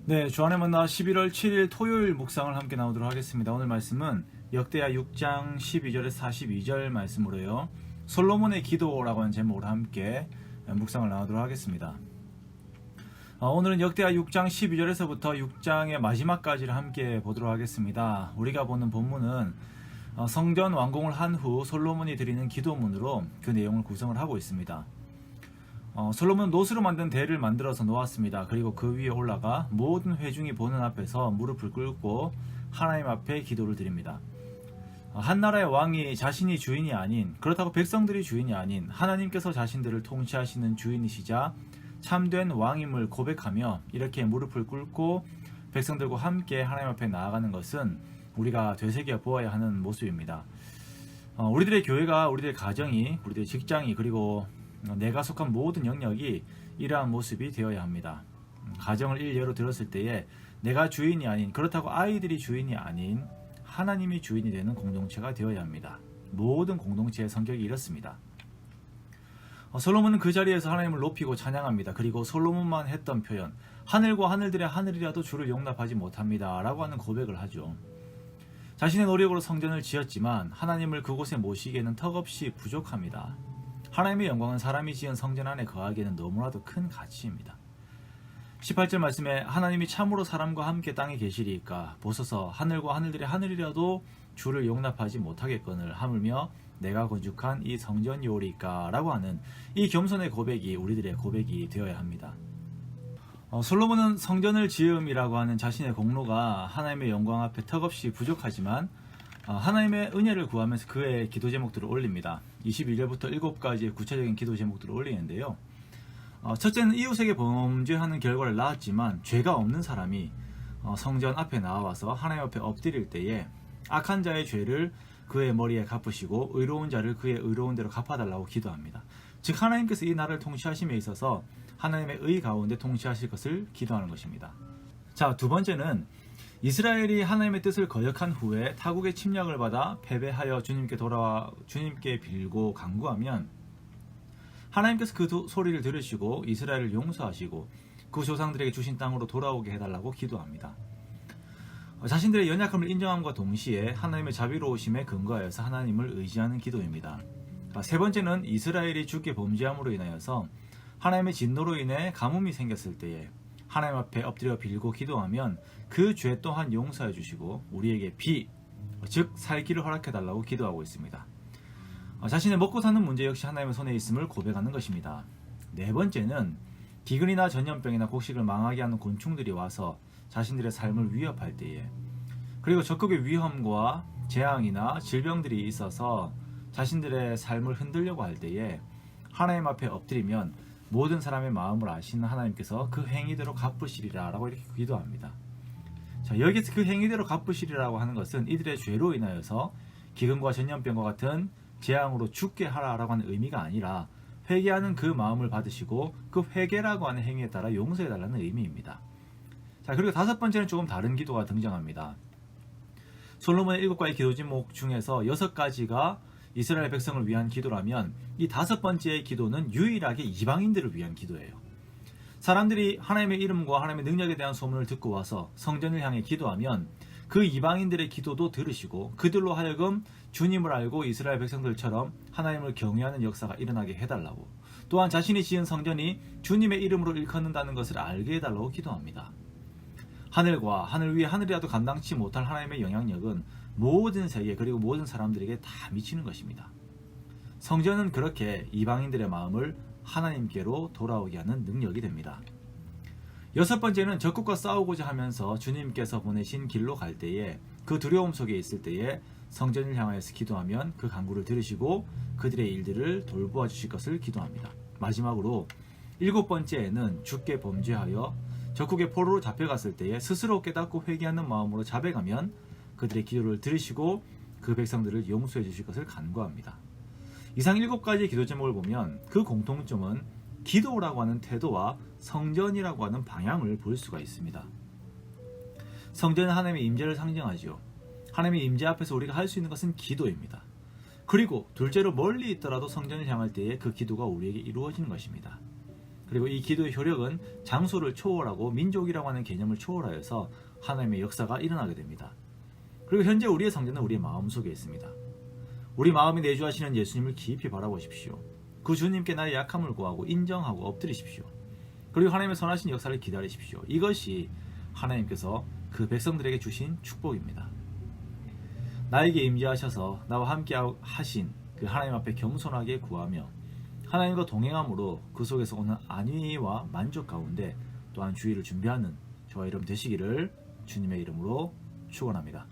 네, 주안의 만나 11월 7일 토요일 묵상을 함께 나오도록 하겠습니다. 오늘 말씀은 역대하 6장 12절에서 42절 말씀으로요. 솔로몬의 기도라고 하는 제목으로 함께 묵상을 나오도록 하겠습니다. 오늘은 역대하 6장 12절에서부터 6장의 마지막까지를 함께 보도록 하겠습니다. 우리가 보는 본문은 성전 완공을 한 후 솔로몬이 드리는 기도문으로 그 내용을 구성을 하고 있습니다. 솔로몬은 노스로 만든 대를 만들어서 놓았습니다. 그리고 그 위에 올라가 모든 회중이 보는 앞에서 무릎을 꿇고 하나님 앞에 기도를 드립니다. 한 나라의 왕이 자신이 주인이 아닌, 그렇다고 백성들이 주인이 아닌 하나님께서 자신들을 통치하시는 주인이시자 참된 왕임을 고백하며 이렇게 무릎을 꿇고 백성들과 함께 하나님 앞에 나아가는 것은 우리가 되새겨 보아야 하는 모습입니다. 우리들의 교회가, 우리들의 가정이, 우리들의 직장이, 그리고 내가 속한 모든 영역이 이러한 모습이 되어야 합니다. 가정을 일례로 들었을 때에 내가 주인이 아닌, 그렇다고 아이들이 주인이 아닌 하나님이 주인이 되는 공동체가 되어야 합니다. 모든 공동체의 성격이 이렇습니다. 솔로몬은 그 자리에서 하나님을 높이고 찬양합니다. 그리고 솔로몬만 했던 표현, 하늘과 하늘들의 하늘이라도 주를 용납하지 못합니다 라고 하는 고백을 하죠. 자신의 노력으로 성전을 지었지만 하나님을 그곳에 모시기에는 턱없이 부족합니다. 하나님의 영광은 사람이 지은 성전 안에 거하기에는 너무나도 큰 가치입니다. 18절 말씀에 하나님이 참으로 사람과 함께 땅에 계시리이까 보소서 하늘과 하늘들의 하늘이라도 주를 용납하지 못하겠거늘 하물며 내가 건축한 이 성전이오리이까 라고 하는 이 겸손의 고백이 우리들의 고백이 되어야 합니다. 솔로몬은 성전을 지음이라고 하는 자신의 공로가 하나님의 영광 앞에 턱없이 부족하지만 하나님의 은혜를 구하면서 그의 기도 제목들을 올립니다. 22절부터 7가지의 구체적인 기도 제목들을 올리는데요. 첫째는 이웃에게 범죄하는 결과를 낳았지만 죄가 없는 사람이 성전 앞에 나와서 하나님 앞에 엎드릴 때에 악한 자의 죄를 그의 머리에 갚으시고 의로운 자를 그의 의로운 대로 갚아달라고 기도합니다. 즉 하나님께서 이 나라를 통치하심에 있어서 하나님의 의 가운데 통치하실 것을 기도하는 것입니다. 자, 두 번째는 이스라엘이 하나님의 뜻을 거역한 후에 타국의 침략을 받아 패배하여 주님께 돌아와 주님께 빌고 간구하면 하나님께서 그 소리를 들으시고 이스라엘을 용서하시고 그 조상들에게 주신 땅으로 돌아오게 해달라고 기도합니다. 자신들의 연약함을 인정함과 동시에 하나님의 자비로우심에 근거하여서 하나님을 의지하는 기도입니다. 세 번째는 이스라엘이 주께 범죄함으로 인하여서 하나님의 진노로 인해 가뭄이 생겼을 때에 하나님 앞에 엎드려 빌고 기도하면 그 죄 또한 용서해 주시고 우리에게 비, 즉 살기를 허락해 달라고 기도하고 있습니다. 자신의 먹고 사는 문제 역시 하나님의 손에 있음을 고백하는 것입니다. 네 번째는 기근이나 전염병이나 곡식을 망하게 하는 곤충들이 와서 자신들의 삶을 위협할 때에, 그리고 적극의 위험과 재앙이나 질병들이 있어서 자신들의 삶을 흔들려고 할 때에 하나님 앞에 엎드리면 모든 사람의 마음을 아시는 하나님께서 그 행위대로 갚으시리라 라고 이렇게 기도합니다. 자, 여기서 그 행위대로 갚으시리라고 하는 것은 이들의 죄로 인하여서 기근과 전염병과 같은 재앙으로 죽게 하라라고 하는 의미가 아니라 회개하는 그 마음을 받으시고 그 회개라고 하는 행위에 따라 용서해달라는 의미입니다. 자, 그리고 다섯 번째는 조금 다른 기도가 등장합니다. 솔로몬의 7가지 기도 제목 중에서 6가지가 이스라엘 백성을 위한 기도라면 이 다섯 번째의 기도는 유일하게 이방인들을 위한 기도예요. 사람들이 하나님의 이름과 하나님의 능력에 대한 소문을 듣고 와서 성전을 향해 기도하면 그 이방인들의 기도도 들으시고 그들로 하여금 주님을 알고 이스라엘 백성들처럼 하나님을 경외하는 역사가 일어나게 해달라고, 또한 자신이 지은 성전이 주님의 이름으로 일컫는다는 것을 알게 해달라고 기도합니다. 하늘과 하늘 위에 하늘이라도 감당치 못할 하나님의 영향력은 모든 세계 그리고 모든 사람들에게 다 미치는 것입니다. 성전은 그렇게 이방인들의 마음을 하나님께로 돌아오게 하는 능력이 됩니다. 여섯 번째는 적국과 싸우고자 하면서 주님께서 보내신 길로 갈 때에 그 두려움 속에 있을 때에 성전을 향하여서 기도하면 그 간구를 들으시고 그들의 일들을 돌보아 주실 것을 기도합니다. 마지막으로 7번째에는 주께 범죄하여 적국의 포로로 잡혀갔을 때에 스스로 깨닫고 회개하는 마음으로 자백하면 그들의 기도를 들으시고 그 백성들을 용서해 주실 것을 간구합니다. 이상 7가지 기도 제목을 보면 그 공통점은 기도라고 하는 태도와 성전이라고 하는 방향을 볼 수가 있습니다. 성전은 하나님의 임재를 상징하지요. 하나님의 임재 앞에서 우리가 할 수 있는 것은 기도입니다. 그리고 둘째로 멀리 있더라도 성전을 향할 때에 그 기도가 우리에게 이루어지는 것입니다. 그리고 이 기도의 효력은 장소를 초월하고 민족이라고 하는 개념을 초월하여서 하나님의 역사가 일어나게 됩니다. 그리고 현재 우리의 성전은 우리의 마음속에 있습니다. 우리 마음이 내주하시는 예수님을 깊이 바라보십시오. 그 주님께 나의 약함을 구하고 인정하고 엎드리십시오. 그리고 하나님의 선하신 역사를 기다리십시오. 이것이 하나님께서 그 백성들에게 주신 축복입니다. 나에게 임재하셔서 나와 함께 하신 그 하나님 앞에 겸손하게 구하며 하나님과 동행함으로 그 속에서 오는 안위와 만족 가운데 또한 주의를 준비하는 저와 여러분 되시기를 주님의 이름으로 축원합니다.